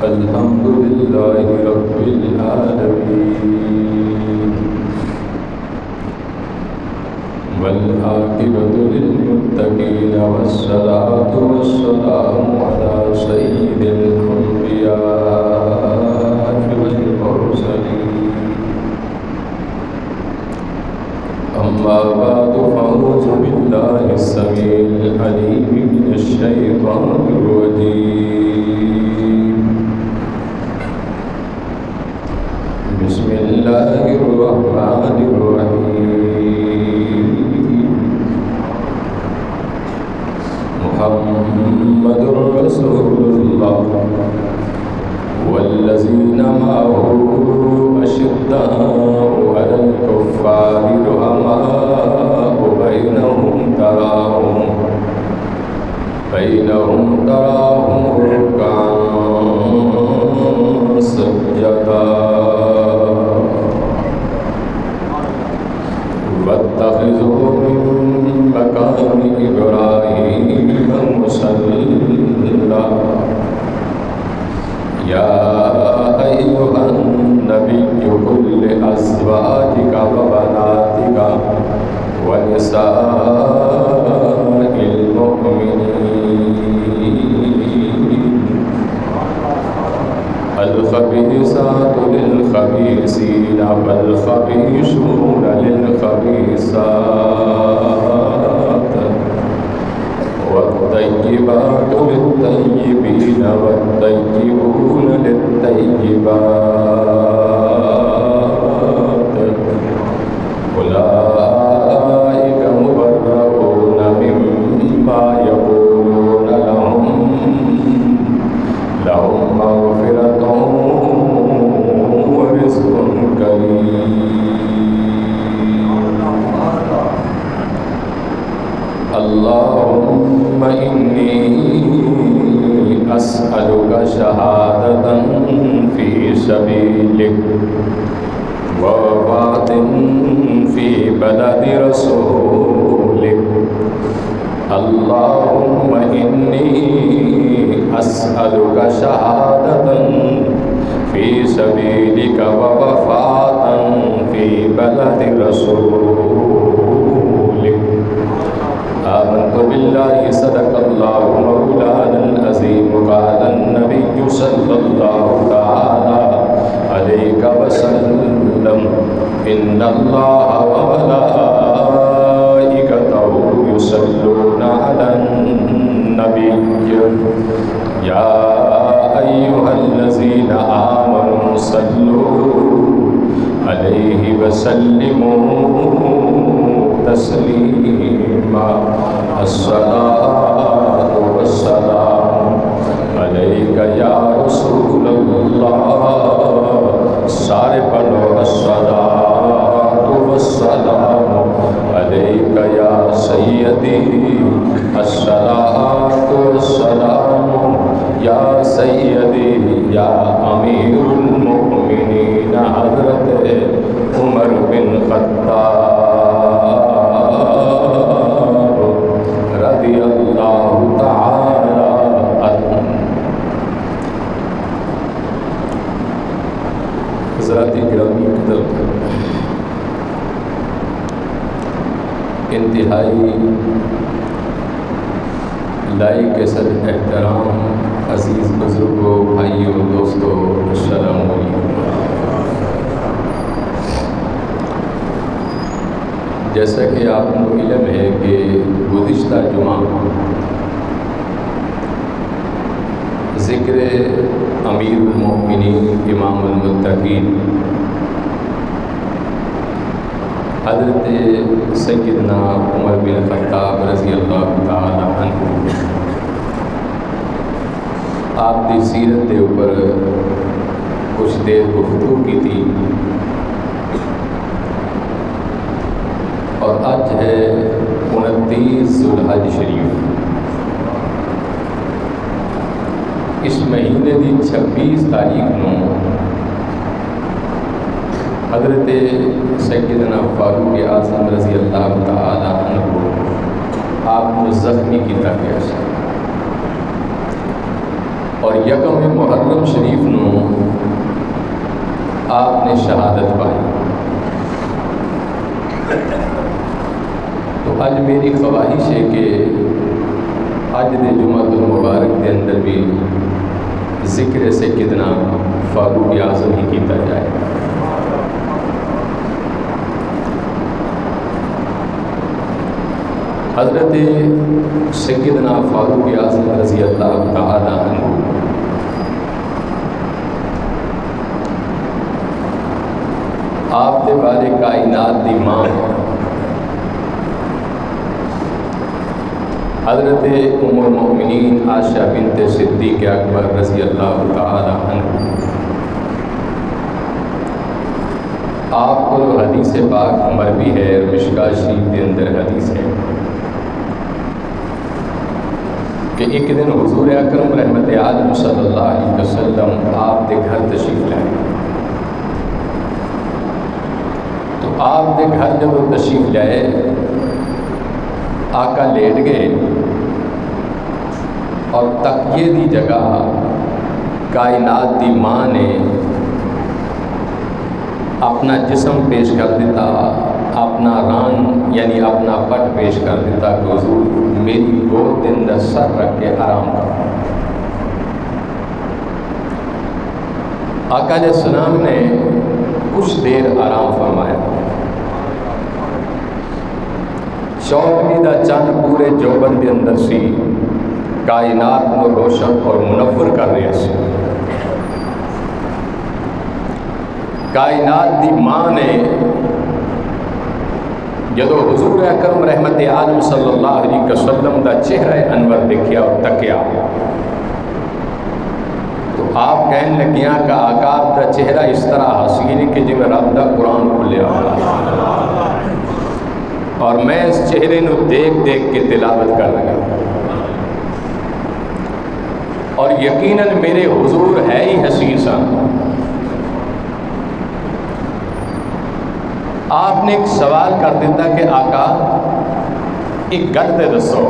الحمد لله رب العالمين والعاقبة للمتقين والصلاة والسلام على سيد الأنبياء والمرسلين أما بعد فأعوذ بالله السميع العليم من الشيطان الرجيم بسم الله الرحمن الرحيم محمد رسول الله والذين معه أشداء على الكفار رحماء بينهم تراهم ركعا سجدا واتخذوا من مقام إبراهيم مصلى يا أيها النبي قل لأزواجك وبناتك ونساء المؤمنين الخبيثات للخبيثين والخبيثون للخبيثات والطيبات للطيبين والطيبون للطيبات أولئك مبرؤون مما يقولون لهم مغفرة ورزق كريم اللهم إني أسألك شهادة في سبيلك ووفاة في بلد رسولك اللهم إني أسألك شهادة في سبيلك ووفاة في بلد رسولك آمنت بالله صدق الله مولانا العظيم قال النبي صلى الله تعالى عليه وسلم إن الله وملائكته يصلون على النبي يا أيها الذين آمنوا صلوا عليه وسلموا تسليما الصلاة والسلام عليك يا رسول الله سارے پڑھو الصلاة والسلام عليك يا سيدي الصلاة والسلام يا سيدي يا أمير المؤمنين حضرت عمر بن خطاب رضی اللہ تعالی عنہ۔ حضرات گرامی قدر انتہائی لائق صد احترام عزیز بزرگوں، بھائیوں، دوستوں، السلام علیکم۔ جیسا کہ آپ کو علم ہے کہ گزشتہ جمعہ ذکر امیر المؤمنین امام المتقین حضرت سیدنا عمر بن خطاب رضی اللہ تعالی عنہ آپ کی سیرت کے اوپر کچھ دیر گفتگو کی تھی، اور اج ہے 29 ذوالحج شریف۔ اس مہینے کی 26 تاریخ نو حضرت سیدنا فاروق اعظم رضی اللہ تعالی عنہ آپ کو زخمی کیا گیا۔ اور یکم محرم شریف نو آپ نے شہادت پائی. تو اج میری خواہش ہے کہ اج دے جمعہ المبارک دے اندر بھی ذکر سیدنا فاروق اعظم ہی کیتا جائے. حضرت سیدنا فاروق اعظم رضی اللہ تعالی عنہ آپ دے بارے کائنات دی ماں حضرت ام المؤمنین عائشہ بنت صدیق اکبر رضی اللہ تعالی عنہ آپ کو حدیث پاک مروی ہے، مشکاہ شریف کے اندر حدیث ہے کہ ایک دن حضور اکرم رحمت عالم صلی اللہ علیہ وسلم آپ کے گھر تشریف لائے. تو آپ کے گھر جب وہ تشریف لائے آقا لیٹ گئے اور تکیے دی جگہ کائنات دی ماں نے اپنا جسم پیش کر دیتا، اپنا ران یعنی اپنا پٹ پیش کر دیتا کہ حضور میری گود کے اندر سر رکھ کے آرام کرو. آقا علیہ السلام نے کچھ دیر آرام فرمایا. چودھویں دا چند پورے جوبن کے اندر سی، کائنات کو روشن اور منور کر رہے سی. کائنات دی ماں نے جدو حضور اکرم رحمت عالم صلی اللہ علیہ وسلم دا چہرہ انور دیکھیا اور تکیا تو آپ کہنے لگیاں کہ آقا دا چہرہ اس طرح حسین ہے کہ جی میں رب دا قرآن کھلیا اور میں اس چہرے نو دیکھ دیکھ کے تلاوت کر رہا اور یقیناً میرے حضور ہے ہی حسین سان. آپ نے ایک سوال کر دیتا کہ آقا ایک گل تے دسو،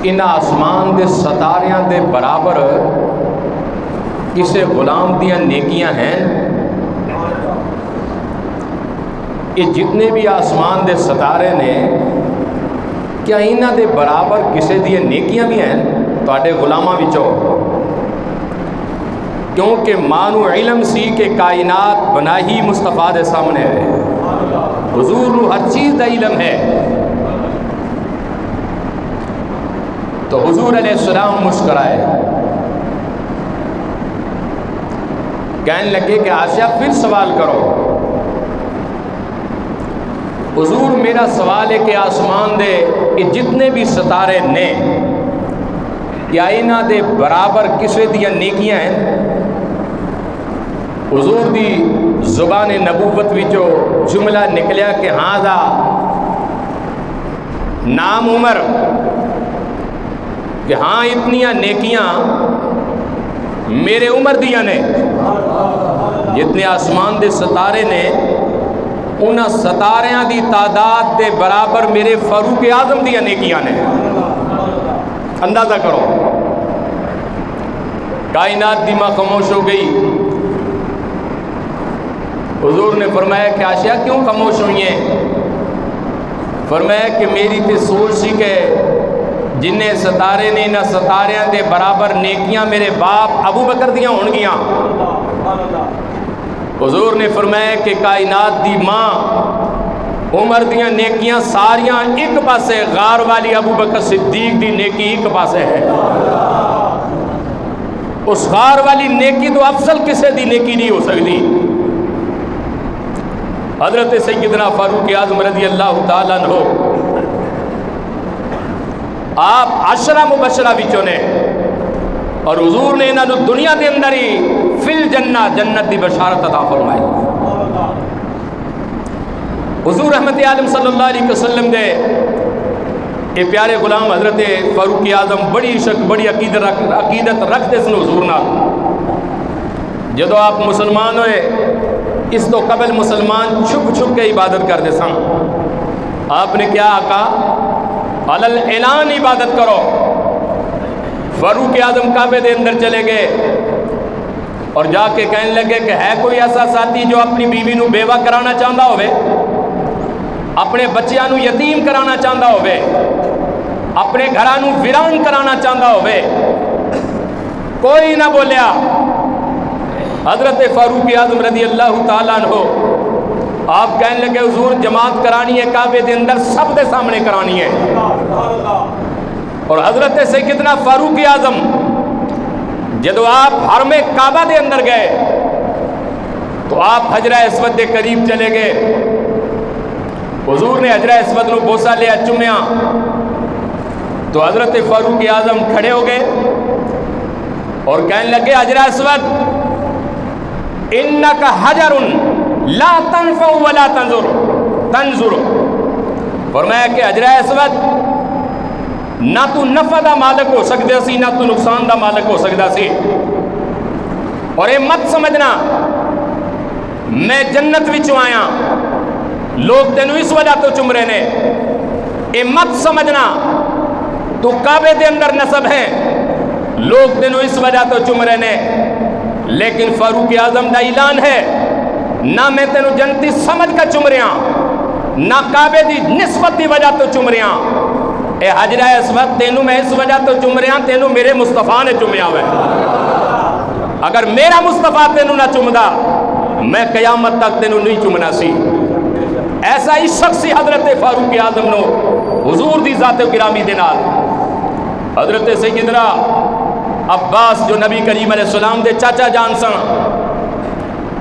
ان آسمان دے ستاریاں دے برابر کسے غلام دیاں نیکیاں ہیں؟ یہ جتنے بھی آسمان دے ستارے نے کیا انہاں دے برابر کسے دیاں نیکیاں بھی ہیں تواڈے غلاماں وچوں؟ کیونکہ مانو علم سی کہ کائنات بنا ہی مصطفیٰ دے سامنے ہے، حضور نو ہر چیز دا علم ہے. تو حضور علیہ السلام مسکرائے، کہنے لگے کہ عائشہ پھر سوال کرو. حضور میرا سوال ہے کہ آسمان دے یہ جتنے بھی ستارے نے کیا انہاں دے برابر کسے دیا نیکیاں ہیں؟ حضور دی زبان نبوت وچوں جملہ نکلیا کہ ہاں دا نام عمر، کہ ہاں اتنیاں نیکیاں میرے عمر دیاں نے. جتنے آسمان دے ستارے نے انہاں ستاریاں دی تعداد دے برابر میرے فاروق اعظم دیاں نیکیاں نے. اندازہ کرو. کائنات دی ماں خاموش ہو گئی. حضور نے فرمایا کہ عائشہ کیوں خاموش ہوئی ہیں؟ فرمایا کہ میری تے سوچ سی کہ جنہیں ستارے نے نہ ستاریاں دے برابر نیکیاں میرے باپ ابو بکر دیاں ہون گیاں. حضور نے فرمایا کہ کائنات دی ماں عمر دیاں نیکیاں ساریاں ایک پاسے، غار والی ابو بکر صدیق دی نیکی ایک پاسے ہے. اس غار والی نیکی تو افضل کسے دی نیکی نہیں ہو سکتی. حضرت سیدنا فاروق اعظم رضی اللہ تعالیٰ عنہ آپ عشرہ مبشرہ وچوں نے اور حضور نے انہاں نو دنیا دے اندر ہی فی الجنہ جنت دی بشارت عطا فرمائی. حضور رحمت عالم صلی اللہ علیہ وسلم دے اے پیارے غلام حضرت فاروق اعظم بڑی عشق بڑی عقیدت رکھتے سن حضور نال. جدو آپ مسلمان ہوئے اس تو قبل مسلمان چھپ چھپ کے عبادت کرتے سن. آپ نے کیا آقا علل اعلان عبادت کرو. فاروق اعظم کعبے دے اندر چلے گئے اور جا کے کہنے لگے کہ ہے کوئی ایسا ساتھی جو اپنی بیوی نو بیوہ کرانا چاہتا ہوئے، اپنے بچیاں نو یتیم کرانا چاہتا ہوئے، اپنے گھراں نو ویران کرانا چاہتا ہوئے؟ کوئی نہ بولیا۔ حضرت فاروق اعظم رضی اللہ تعالیٰ عنہ آپ کہنے لگے حضور جماعت کرانی ہے کعبے دے اندر، سب دے سامنے کرانی ہے۔ اور حضرت سیدنا فاروق اعظم جدو آپ حرم کعبہ دے اندر گئے تو آپ حجرہ اسود دے قریب چلے گئے، حضور نے حجرہ اسود نو بوسا لیا، چومیا، تو حضرت فاروق اعظم کھڑے ہو گئے اور کہنے لگے حجرہ اسود انک حجر لا تنفع ولا تنظر، فرمایا کہ حجرہ اسود نہ تو نفع دا مالک ہو سکتا سی نہ تو نقصان دا مالک ہو سکتا سی، اور یہ مت سمجھنا میں جنت وچوں آیا لوگ تینوں اس وجہ تو چم رہے نے، یہ مت سمجھنا تو کعبے دے اندر نسب ہیں لوگ تینوں اس وجہ تو چم رہے نے، لیکن فاروق اعظم دا اعلان ہے نہ میں تینوں جنتی سمجھ کا چم رہا نہ کعبے دی نسبت دی وجہ تو چم رہا، اے حجرہ اسود تینوں میں اس وجہ تو چم رہا، تینوں میرے مصطفیٰ نے چمیا ہوئے، اگر میرا مصطفیٰ تینوں نہ چمدا میں قیامت تک تینوں نہیں چمنا سی۔ ایسا ہی شخصی حضرت فاروق اعظم نو حضور دی ذات گرامی دے نال حضرت سیدنا عباس جو نبی کریم علیہ السلام دے چاچا جان سن،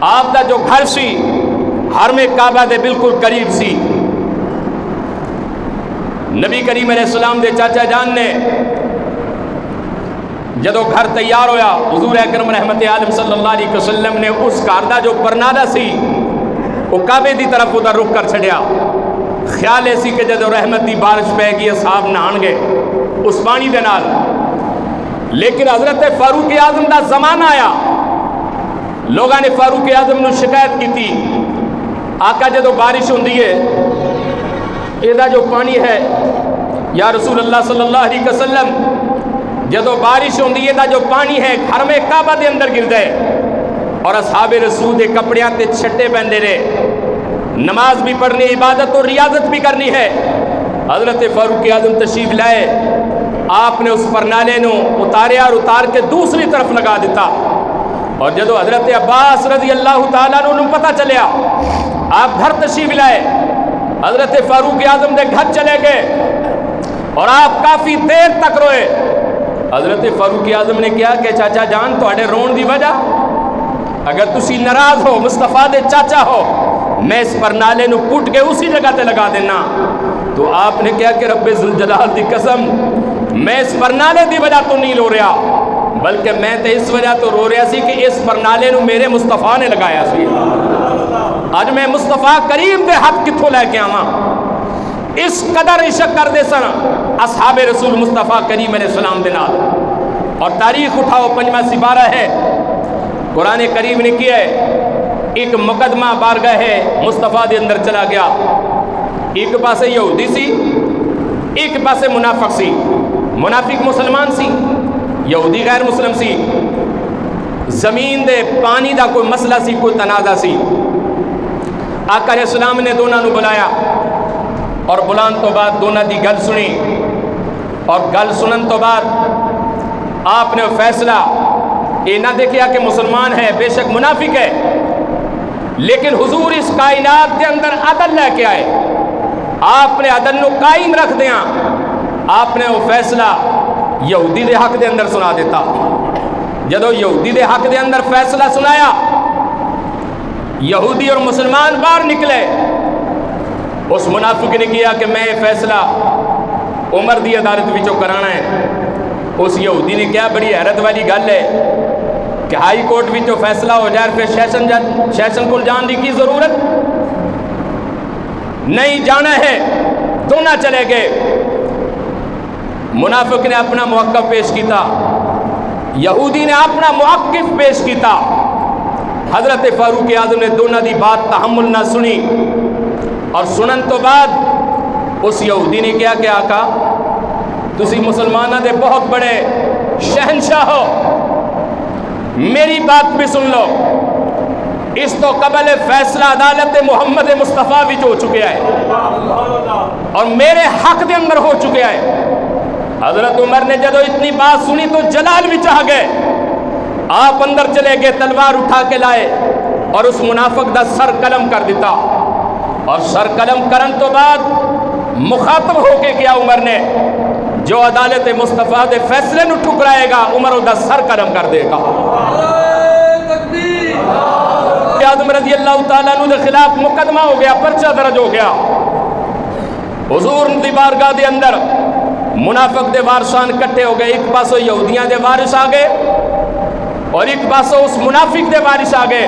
آپ دا جو گھر سی حرم کعبہ دے بالکل قریب سی، نبی کریم علیہ السلام دے چاچا جان نے جدو گھر تیار ہویا حضور اکرم رحمت عالم صلی اللہ علیہ وسلم نے اس گھر دا جو پرنادا سی وہ کعبے دی طرف ادھر رخ کر چھڑیا، خیال ایسی کہ جدو رحمت دی بارش پہ گئی اصحاب نہان گے اس پانی دے نال، لیکن حضرت فاروق اعظم دا زمانہ آیا، لوگاں نے فاروق اعظم نو شکایت کی تھی، آقا جدو بارش ہوندی ہے یہ جو پانی ہے یا رسول اللہ صلی اللہ علیہ وسلم جدو بارش ہوندی ہے جو پانی ہے حرم کعبہ دے اندر گر دے اور اصحاب رسول دے کپڑیاں تے چھٹے پہندے رہے، نماز بھی پڑھنی، عبادت اور ریاضت بھی کرنی ہے۔ حضرت فاروق اعظم تشریف لائے، آپ نے اس پرنالے نو اتاریا اور اتار کے دوسری طرف لگا دیتا، اور جدو حضرت عباس رضی اللہ تعالیٰ عنہ پتہ چلیا آپ گھر تشریف لائے، حضرت فاروق اعظم دے گھر چلے گئے اور آپ کافی دیر تک روئے۔ حضرت فاروق اعظم نے کیا کہ چاچا جان تواڈے رون دی وجہ اگر تسی ناراض ہو مصطفیٰ دے چاچا ہو میں اس پرنالے نو پٹ کے اسی جگہ تے لگا دینا، تو آپ نے کیا کہ رب ذوالجلال دی قسم میں اس پرنالے دی وجہ تو نہیں رو رہا بلکہ میں تے اس وجہ تو رو رہا سی کہ اس پرنالے نو میرے مصطفیٰ نے لگایا سی، آج میں مصطفیٰ کریم دے ہاتھ کتھوں لے کے آواں، اس قدر عشق کر دے سن اصحاب رسول مصطفیٰ کریم علیہ السلام دے نال۔ اور تاریخ اٹھاؤ 5واں سپارہ ہے، قرآن کریم نے کیا ہے ایک مقدمہ بارگاہ مصطفیٰ دے اندر چلا گیا، ایک پاسے یہودی سی ایک پاسے منافق سی، منافق مسلمان سی یہودی غیر مسلم سی، زمین دے پانی دا کوئی مسئلہ سی کوئی تنازع سی، آقا علیہ السلام نے دونوں نو بلایا اور بلان تو بعد دونوں دی گل سنی، اور گل سنن تو بعد آپ نے فیصلہ یہ نہ دیکھیا کہ مسلمان ہے بے شک منافق ہے، لیکن حضور اس کائنات کے اندر عدل لے کے آئے، آپ نے عدل نو قائم رکھ دیا، آپ نے وہ فیصلہ یہودی دے حق دے اندر سنا دیتا، جدو یہودی دے حق دے اندر فیصلہ سنایا یہودی اور مسلمان باہر نکلے، اس منافق نے کیا کہ میں فیصلہ عمر دی عدالت وچوں کرانا ہے، اس یہودی نے کیا بڑی حیرت والی گل ہے کہ ہائی کورٹ وچوں فیصلہ ہو جائے پھر سیشن کو جان دی کی ضرورت نہیں، جانا ہے دونوں چلے گئے، منافق نے اپنا موقف پیش کیتا، یہودی نے اپنا موقف پیش کیتا، حضرت فاروق اعظم نے دونوں دی بات تحمل نہ سنی، اور سنن تو بعد اس یہودی نے کیا کہ آقا تسی مسلمانہ دے بہت بڑے شہنشاہ ہو، میری بات بھی سن لو، اس تو قبل فیصلہ عدالت محمد مصطفیٰ بھی ہو چکے ہے اور میرے حق دے اندر ہو چکے ہے۔ حضرت عمر نے جدو اتنی بات سنی تو جلال بھی چاہ گئے، آپ اندر چلے گئے، تلوار اٹھا کے لائے اور اس منافق دا سر قلم کر دیتا، اور سر قلم کرن تو بعد مخاطب ہو کے کیا عمر نے، جو عدالت مصطفیٰ دے فیصلے نو ٹھکرائے گا عمر دا سر قلم کر دے گا۔ اعظم رضی اللہ تعالیٰ عنہ دے خلاف مقدمہ ہو گیا، پرچہ درج ہو گیا، حضور دی بارگاہ دے اندر منافق دے وارثان کٹھے ہو گئے، ایک پاسو یہودیاں دے وارث آ گئے اور ایک پاسو اس منافق دے وارث آ گئے۔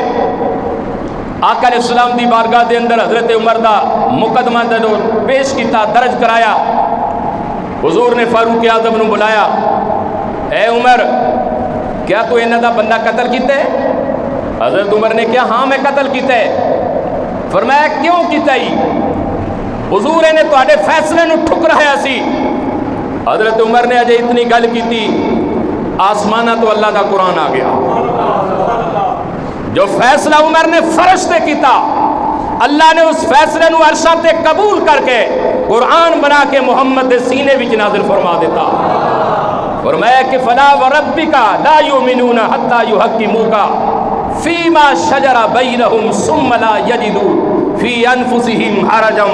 آقا علیہ السلام دی بارگاہ دے اندر حضرت عمر دا مقدمہ دو پیش کیتا، درج کرایا۔ حضور نے فاروق اعظم نو بلایا، اے عمر کیا تو انہاں دا بندہ قتل کیتا ہے؟ حضرت عمر نے کہا ہاں میں قتل کیتا ہے۔ فرمایا کیوں کیتا ہی؟ حضور نے تواڈے فیصلے نو ٹھکرایا سی۔ حضرت عمر نے اجے اتنی گل کیتی، آسمانہ تو اللہ دا قرآن آ گیا۔ جو فیصلہ عمر نے فرش تے کیتا، اللہ نے اس فیصلے نو عرشاں تے قبول کر کے قرآن بنا کے محمد دے سینے وچ نازل فرما دیتا۔ فرمایا کہ فلا وربک لا یؤمنون حتی یحکموک فیما شجر بینہم ثم لا یجدوا فی انفسہم حرجا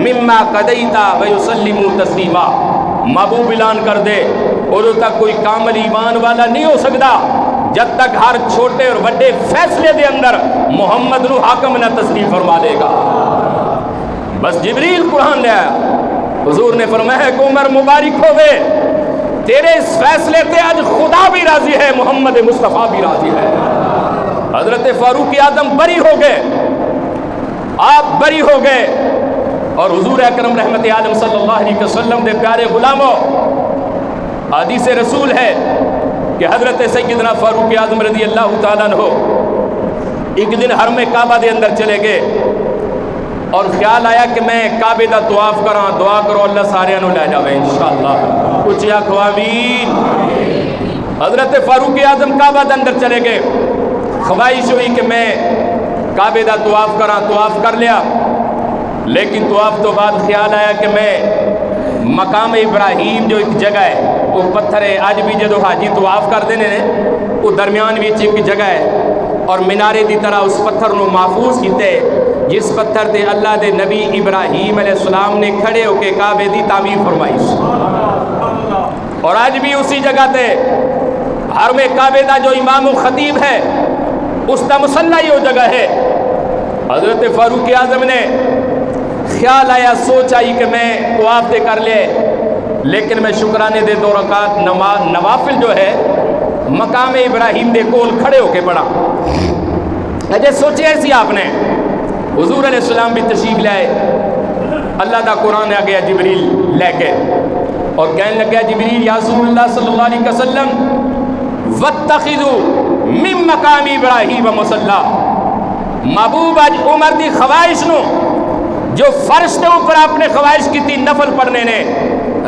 مما قضیت ویسلموا تسلیما۔ محبوب اعلان کر دے ادو تک کوئی کامل ایمان والا نہیں ہو سکتا جب تک ہر چھوٹے اور بڑے فیصلے دے اندر محمد نو حاکم نہ تسلیم فرما لے گا۔ بس جبریل قرآن لے آیا، حضور نے فرمایا کہ عمر مبارک ہوئے، تیرے اس فیصلے تے آج خدا بھی راضی ہے، محمد مصطفیٰ بھی راضی ہے۔ حضرت فاروق اعظم بری ہو گئے، آپ بری ہو گئے، اور حضور اکرم رحمت عالم صلی اللہ علیہ وسلم دے پیارے غلاموں، حدیث رسول ہے کہ حضرت سیدنا فاروق اعظم رضی اللہ تعالیٰ عنہ ایک دن حرم کعبہ دے اندر چلے گئے اور خیال آیا کہ میں کعبے دا طواف کراں، دعا کرو اللہ سارے نو لے جاوے انشاءاللہ، کچھ آکھو آمین۔ حضرت فاروق اعظم کعبہ دے اندر چلے گئے، خواہش ہوئی کہ میں کعبے دا طواف کراں، طواف کر لیا، لیکن طواف تو بعد خیال آیا کہ میں مقام ابراہیم جو ایک جگہ ہے وہ پتھر ہے، آج بھی جدو حاجی طواف کر دینے نے وہ درمیان وچ ایک جگہ ہے اور مینارے دی طرح اس پتھر نو محفوظ کیتے جس پتھر تے اللہ دے نبی ابراہیم علیہ السلام نے کھڑے ہو کے کعبے دی تعمیر فرمائی، اور آج بھی اسی جگہ تے حرم کعبے دا جو امام و خطیب ہے اس دا مصلی ہی وہ جگہ ہے۔ حضرت فاروق اعظم نے خیال آیا، سوچ آئی کہ میں طواف تے کر لے، لیکن میں شکرانے دے 2 رکعت نوافل جو ہے مقام ابراہیم دے کول کھڑے ہو کے پڑھا۔ اجے سوچے ایسی آپ نے، حضور علیہ السلام بھی تشریف لائے، اللہ دا قرآن آ گیا جبریل لے کے اور کہنے لگا جبریل یا رسول اللہ صلی اللہ علیہ وسلم واتخذوا من مقام ابراہیم مصلی، محبوب آج عمر دی خواہش نو جو فرش دے اوپر آپ نے خواہش کی تھی نفل پڑھنے نے،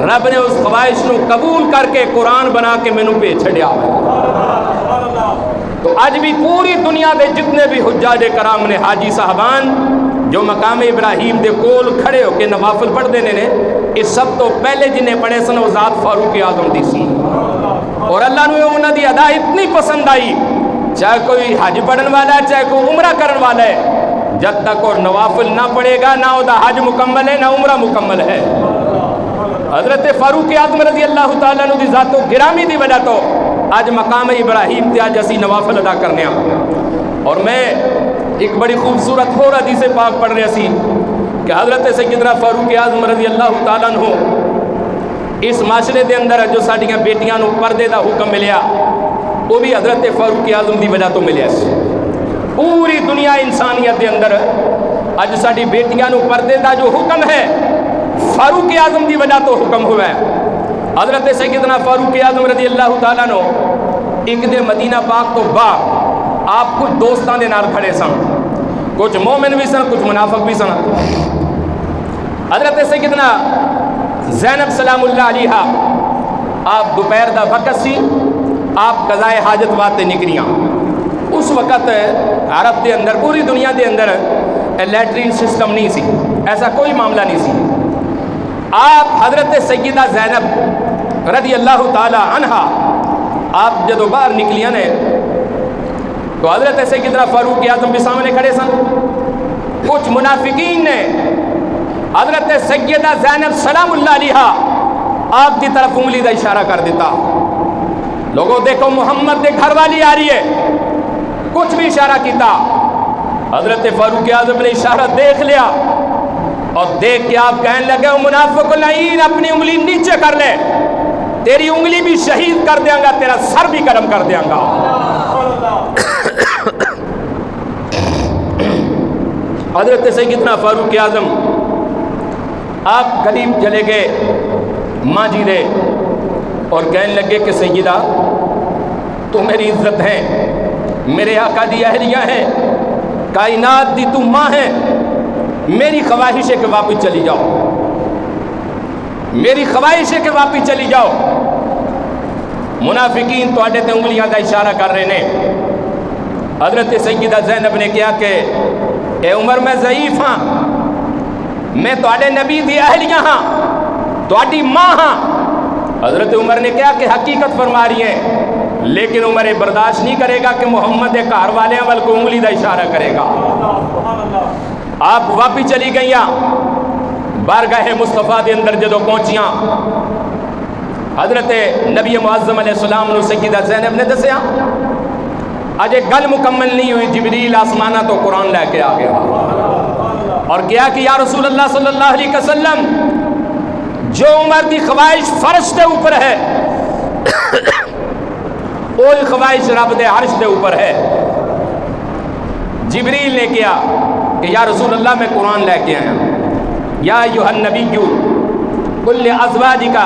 رب نے اس خواہش نو قبول کر کے قرآن بنا کے مینوں پہ چھڑیا۔ تو آج بھی پوری دنیا دے جتنے بھی حجاج کرام نے، حاجی صاحبان جو مقام ابراہیم دے کول کھڑے ہو کے نوافل پڑھ دینے نے، اس سب تو پہلے جنہیں پڑھے سن وہ ذات فاروق اعظم دی سی، اور اللہ نے انہوں دی ادا اتنی پسند آئی، چاہے کوئی حج پڑھن والا ہے چاہے کوئی عمرہ کرن والا ہے، جب تک اور نوافل نہ پڑھے گا نہ وہ حج مکمل ہے نہ عمرہ مکمل ہے۔ حضرت فاروق اعظم رضی اللہ تعالیٰ عنہ دی ذات و گرامی دی وجہ تو آج مقام ابراہیم تے آج اسی نوافل ادا کرنے ہیں۔ اور میں ایک بڑی خوبصورت ہو حدیث پاک پڑھ رہے سی کہ حضرت سیدنا فاروق اعظم رضی اللہ تعالیٰ عنہ اس معاشرے دے اندر جو ساڈیاں بیٹیاں نو پردے دا حکم ملیا وہ بھی حضرت فاروق اعظم دی وجہ تو ملیا سی۔ پوری دنیا انسانیت دے اندر اج ساڈی بیٹیاں نو پردے دا جو حکم ہے فاروق اعظم دی وجہ تو حکم ہوا ہے۔ حضرت سیدنا فاروق اعظم رضی اللہ تعالیٰ عنہ ایک دے مدینہ پاک تو بعد آپ کچھ دوستان دے نال کھڑے سن، کچھ مومن بھی سن کچھ منافق بھی سن۔ حضرت سیدنا زینب سلام اللہ علیہا آپ دوپہر دا وقت سی، آپ قضائے حاجت واسطے نکلیاں. اس وقت عرب دے اندر پوری دنیا دے اندر لیٹرین سسٹم نہیں سی, ایسا کوئی معاملہ نہیں سی. آپ حضرت سیدہ زینب رضی اللہ تعالی عنہا آپ جدو باہر نکلیاں نے تو حضرت سیدنا فاروق اعظم بھی سامنے کھڑے سن. کچھ منافقین نے حضرت سیدہ زینب سلام اللہ علیہا آپ کی طرف انگلی کا اشارہ کر دیتا, لوگوں دیکھو محمد کے گھر والی آ رہی ہے, کچھ بھی اشارہ کیتا. حضرت فاروق اعظم نے اشارہ دیکھ لیا اور دیکھ کے آپ کہنے لگے منافق لعین اپنی انگلی نیچے کر لے, تیری انگلی بھی شہید کر دیاں گا, تیرا سر بھی قلم کر دیاں گا. حضرت سیدنا فاروق اعظم آپ قریب چلے گئے ماں جی دے اور کہنے لگے کہ سیدہ تو میری عزت ہے, میرے آقا دی اہلیہ ہیں, کائنات دی تو ماں ہے, میری خواہش ہے کہ واپس چلی جاؤ, میری خواہش ہے کہ واپس چلی جاؤ. منافقین تو اڈے تے انگلیاں دا اشارہ کر رہے نے. حضرت سیدہ زینب نے کہا کہ اے عمر میں ضعیف ہاں, میں تو اڈے نبی دی اہلیہ ہاں, تو اڈی ماں ہاں. حضرت عمر نے کہا کہ حقیقت فرما رہی ہیں, لیکن عمر برداشت نہیں کرے گا کہ محمد گھر والے ول کو انگلی دا اشارہ کرے گا. آپ واپس چلی گئیاں. بارگاہ مصطفیٰ دے اندر جدو پہنچیاں حضرت نبی معظم علیہ السلام نے سیدہ زینب نے دسیا اجے گل مکمل نہیں ہوئی, جبریل آسمانہ تو قرآن لے کے آ گیا اور کیا کہ یا رسول اللہ صلی اللہ علیہ وسلم جو عمر دی خواہش فرش دے اوپر ہے وہی خواہش رب دے عرش دے اوپر ہے. جبریل نے کیا کہ یا رسول اللہ میں قرآن لے کے آیا, یا ایھا النبی قل لازواجک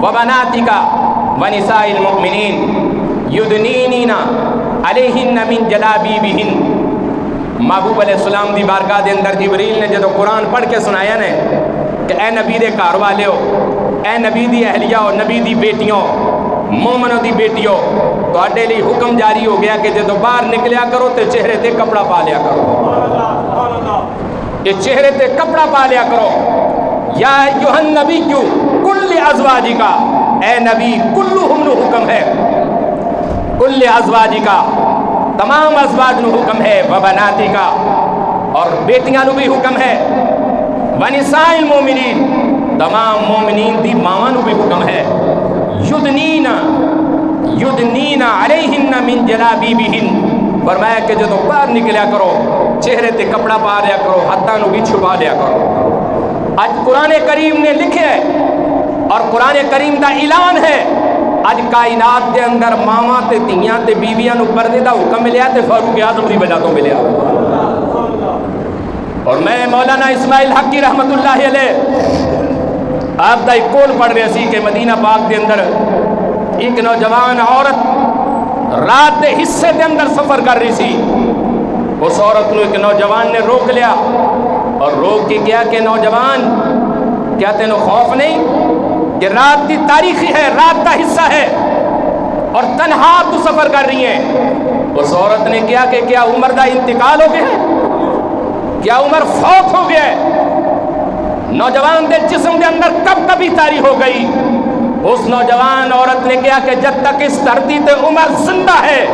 وبناتک ونساء المؤمنین یدنین علیہن من جلابیبہن. محبوب علیہ السلام دی بارگاہ دے اندر جبریل نے جدو قرآن پڑھ کے سنایا نے کہ اے نبی دے گھر والے ہو, اے نبی دی اہلیہ ہو, نبی دی بیٹیوں, مومنوں دی بیٹیوں, تو اڈے لی حکم جاری ہو گیا کہ جدو باہر نکلیا کرو تے چہرے تے کپڑا پا لیا کرو, یہ چہرے تے کپڑا پا لیا کرو. یا ایھا النبی قل لازواجک, اے نبی کلہم نو حکم ہے, قل لازواجک تمام ازواج نو حکم ہے, وبناتک اور بیٹیاں نو بھی حکم ہے, ونساء المؤمنین تمام مومنین دی ماواں نو بھی حکم ہے, یدنین علیہن من جلابیبہن, فرمایا کہ جدو باہر نکلیا کرو چہرے تے کپڑا پا لیا کرو, ہاتھاں نو بھی چھپا لیا کرو. آج قرآن کریم نے لکھے ہے اور قرآن کریم دا اعلان ہے, آج کائنات دے اندر ماواں تے دھیاں تے بیویاں نو پردے دا حکم ملیا تے فاروق اعظم دی وجہ تو ملیا. اور میں مولانا اسماعیل حقی رحمت اللہ علیہ آپ دا ایک قول پڑھ رہے سی کہ مدینہ پاک دے اندر ایک نوجوان عورت رات دے حصے دے اندر سفر کر رہی سی. اس عورت نو ایک نوجوان نے روک لیا اور روک کے کیا کہ نوجوان کیا تینوں خوف نہیں کہ رات دی تاریخی ہے, رات کا حصہ ہے اور تنہا تو سفر کر رہی ہیں. اس عورت نے کیا کہ کیا عمر دا انتقال ہو گیا ہے, کیا عمر فوت ہو گیا ہے. نوجوان دے جسم دے اندر کب کبھی تاری ہو گئی. اس نوجوان عورت نے کیا کہ جب تک اس دھرتی تے عمر زندہ ہے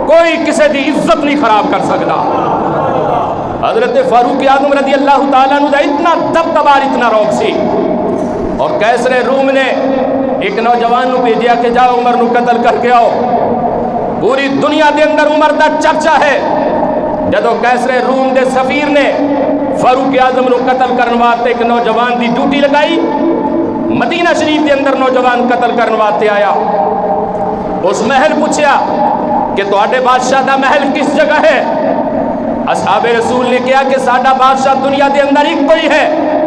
کوئی کسی دی عزت نہیں خراب کر سکتا. حضرت فاروق اعظم رضی اللہ تعالیٰ عنہ دا اتنا دبدبا, اتنا رعب سی. اور کیسر روم نے ایک نوجوان نو بھیجیا کہ جاؤ عمر نو قتل کر کے آؤ. پوری دنیا دے اندر عمر دا چرچا ہے. جدو کیسر روم دے سفیر نے فاروق اعظم نو قتل کرنے واسطے ایک نوجوان دی ڈیوٹی لگائی, مدینہ شریف دے اندر نوجوان قتل کرنے واسطے آیا. اس محل پوچھیا کہ تواڈے بادشاہ دا محل کس جگہ ہے. اصحاب رسول نے کہا کہ ساڈا بادشاہ دنیا دے اندر ایک کوئی ہے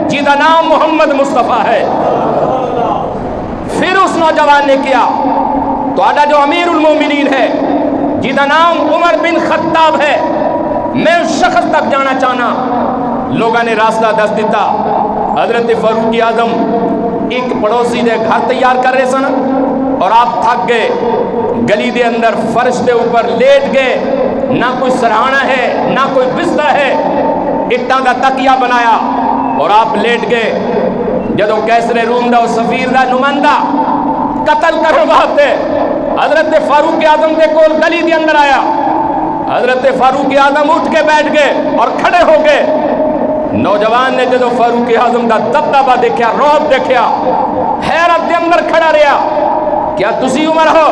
جیدا نام محمد مصطفیٰ ہے. پھر اس نوجوان نے کیا تواڈا جو امیر المومنین ہے جیدا نام عمر بن خطاب ہے, میں اس شخص تک جانا چاہنا. لوگوں نے راستہ دس دیتا. حضرت فاروق اعظم ایک پڑوسی دے گھر تیار کر رہے سن. اور آپ تھک گئے, گلی دے اندر فرش دے اوپر لیٹ گئے, نہ کوئی سرہانا ہے نہ کوئی بستر ہے, اٹاں دا تکیہ بنایا اور آپ لیٹ گئے. جدو کیسر روم دا اور سفیر دا نمائندہ قتل کرنے واسطے حضرت فاروق اعظم دے کول گلی دے اندر آیا, حضرت فاروق اعظم اٹھ کے بیٹھ گئے اور کھڑے ہو گئے. نوجوان نے جدو فاروق اعظم دا دبدبا دیکھا, روب دیکھا, حیرت دے اندر کھڑا رہا. کیا تسی عمر ہو؟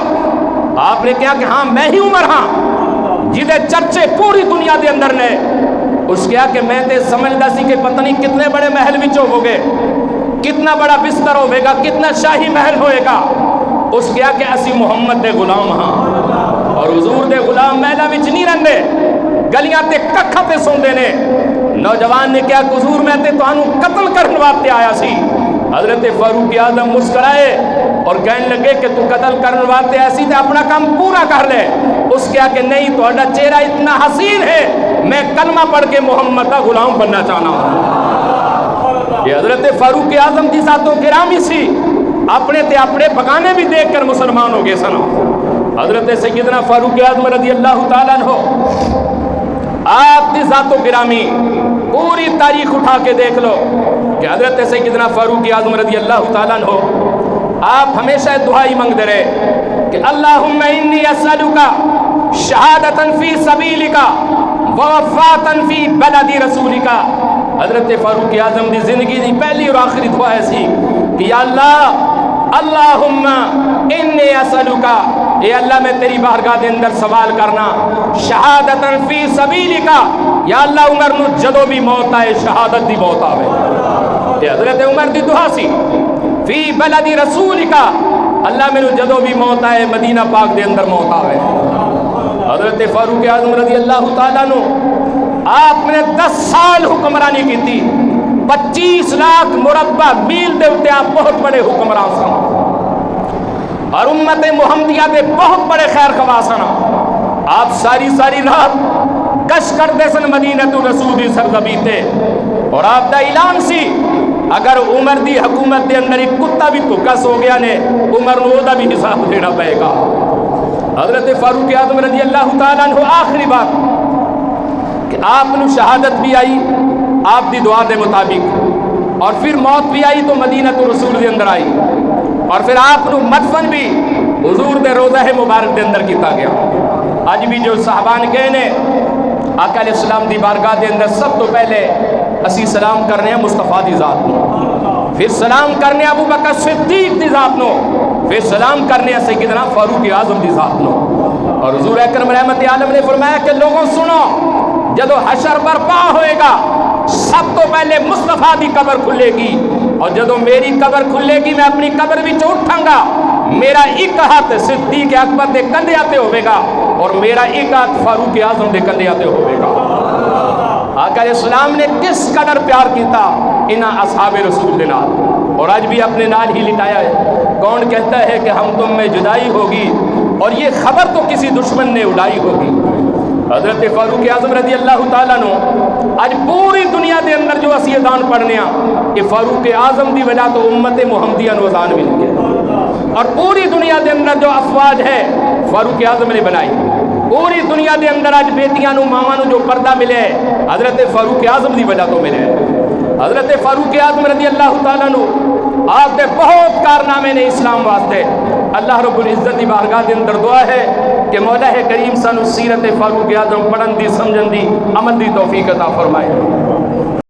آپ نے کہا کہ ہاں میں ہی عمر ہاں جدے چرچے پوری دنیا دے اندر نے. اس کہا کہ میں تے سمجھدا سی کہ پتہ نہیں کتنے بڑے محل وچوں ہوگے, کتنا بڑا بستر ہوئے گا, کتنا شاہی محل ہوئے گا. اس کہا کہ اسی محمد دے غلام ہاں, اور حضور دے غلام محلہ وچ نہیں رہندے, گلیاں تے ککھاں تے سوندے نے. نوجوان نے کہا کہ حضور میں تے تانوں قتل کرن واسطے آیا سی. حضرت فاروق اعظم مسکرائے اور کہنے لگے کہ تو قتل کرن واسطے ایسی تے اپنا کام پورا کر لے. اس کہا کہ نہیں, تہاڈا چہرہ اتنا حسین ہے, میں کلمہ پڑھ کے محمد دا غلام بننا چاہنا ہوں. یہ حضرت فاروق اعظم دی ذاتوں گرامی سی, اپنے تے اپنے بگانے بھی دیکھ کر مسلمان ہو گئے سن. حضرت سیدنا فاروق اعظم رضی اللہ تعالیٰ عنہ, آپ دی ذات و گرامی پوری تاریخ اٹھا کے دیکھ لو کہ حضرت سیدنا فاروق اعظم رضی اللہ تعالیٰ عنہ آپ ہمیشہ دعائی مانگتے رہے کہ اللہم انی اسألک شہادتا فی سبیلک ووفاتا فی بلد رسولک. حضرت فاروق اعظم دی زندگی دی پہلی اور آخری دعا ایسی کہ یا اللہ, اللہم انی اسألک, اے اللہ میں تیری بارگاہ دے اندر سوال کرنا, شہادتا فی سبیلک, یا اللہ عمر نو جدو بھی موت آئے شہادت دی موت آوے. یہ حضرت عمر دی دعا سی. فی بلد رسولک, اللہ میں نو جدو بھی موت آئے مدینہ پاک دے اندر موت آوے. حضرت فاروق اعظم رضی اللہ تعالیٰ نو آپ نے 10 سال حکمرانی کی تھی, 25 لاکھ مربع میل دے اتے آپ بہت بڑے حکمران سن, اور امت محمدیہ دے بہت بڑے خیر خواہ سن. آپ ساری رات گشت کرتے سن مدینہ تو رسول دی سرزمین تے, اور آپ دا اعلان سی اگر عمر دی حکومت دے اندر ایک کتا بھی تکس ہو گیا نے, عمر نو دا بھی حساب دینا پائے گا. حضرت فاروق اعظم رضی اللہ تعالیٰ عنہ آخری بات کہ آپ نے شہادت بھی آئی آپ دی دعا دے مطابق, اور پھر موت بھی آئی تو مدینہ تو رسول دے اندر آئی, اور پھر آپ نے مدفن بھی حضور دے روضہ مبارک دے اندر کیتا گیا. آج بھی جو صحابان گئے نے آقا علیہ السلام دی بارگاہ دے اندر, سب تو پہلے اسی سلام کرنے ہیں مصطفیٰ دی ذات نو, پھر سلام کرنے ابو بکر صدیق دی ذات نو, پھر سلام کرنے ہیں سیدنا فاروق اعظم دی ذات نو. اور حضور اکرم رحمت عالم نے فرمایا کہ لوگوں سنو, جدو حشر برپا ہوئے گا سب تو پہلے مصطفیٰ دی قبر کھلے گی, اور جدو میری قبر کھلے گی میں اپنی قبر بھی اٹھاں گا, میرا ایک ہاتھ صدیق اکبر دے کندھے آتے ہوئے گا اور میرا ایک ہاتھ فاروق اعظم دے کندھے آتے ہوئے گا. آقا علیہ السلام نے کس قدر پیار کیتا انہاں اصحاب رسول دے نال, اور آج بھی اپنے نال ہی لٹایا ہے. کون کہتا ہے کہ ہم تم میں جدائی ہوگی, اور یہ خبر تو کسی دشمن نے اڑائی ہوگی. حضرت فاروق اعظم رضی اللہ تعالیٰ نو آج پوری دنیا دے اندر جو اسی اذان پڑھنے ہیں کہ فاروق اعظم دی وجہ تو امت محمدیہ نو اذان مل گیا, اور پوری دنیا دے اندر جو افواج ہے فاروق اعظم نے بنائی. پوری دنیا دے اندر آج بیٹیاں نو ماواں نو جو پردہ ملے حضرت فاروق اعظم دی وجہ تو ملے. حضرت فاروق اعظم رضی اللہ تعالیٰ نو آپ دے بہت کارنامے نے اسلام واسطے. اللہ رب العزت دی بارگاہ دے اندر دعا ہے کہ مولا کریم سانو سیرت فاروق اعظم پڑھن دی, سمجھن دی, عمل دی توفیق عطا فرمائے.